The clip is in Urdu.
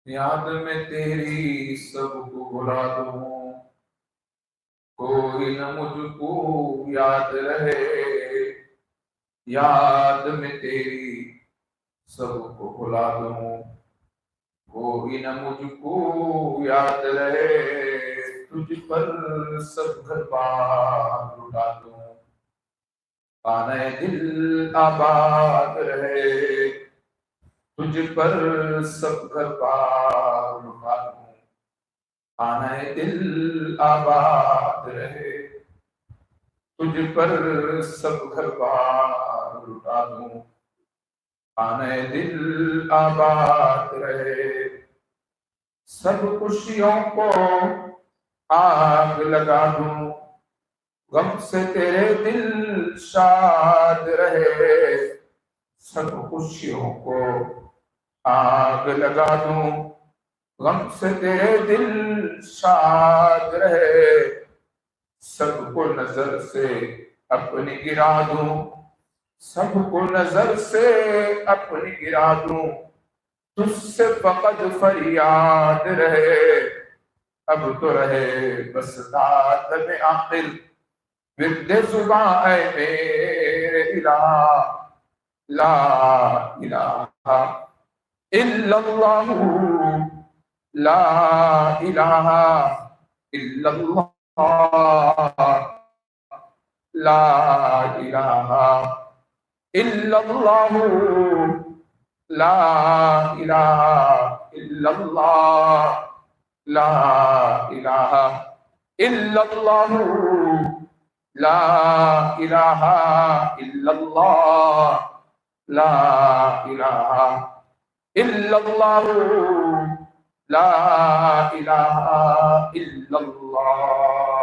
یاد میں تیری سب کو بھلا دوں، کوئی نہ مجھ کو یاد رہے، یاد میں تیری سب کو بھلا دوں، کوئی نہ مجھ کو یاد رہے، تجھ پر سب گھر بار لٹا دوں، خانہ دل آباد رہے، تجھ پر سب گھر بار لٹا دوں، خانہ دل آباد رہے، تجھ پر سب گھر بار لٹا دوں، خانہ دل آباد رہے، سب خوشیوں کو آگ لگا دوں، غم سے تیرے دل شاد رہے، سب خوشیوں کو آگ لگا دوں، غم سے تیرے دل شاد رہے، سب کو نظر سے اپنی گرا دوں، سب کو نظر سے اپنی گرا دوں، تجھ سے فقط فریاد رہے، اب تو رہے بس داد میں آخر ورد زباں اے میرے الہ، لا الہ الا اللہ، لا الہ الا اللہ، لا الہ الا اللہ، لا الہ الا اللہ، لا الہ الا اللہ، لا الہ الا اللہ، لا الہ الا اللہ، لا الہ الا اللہ۔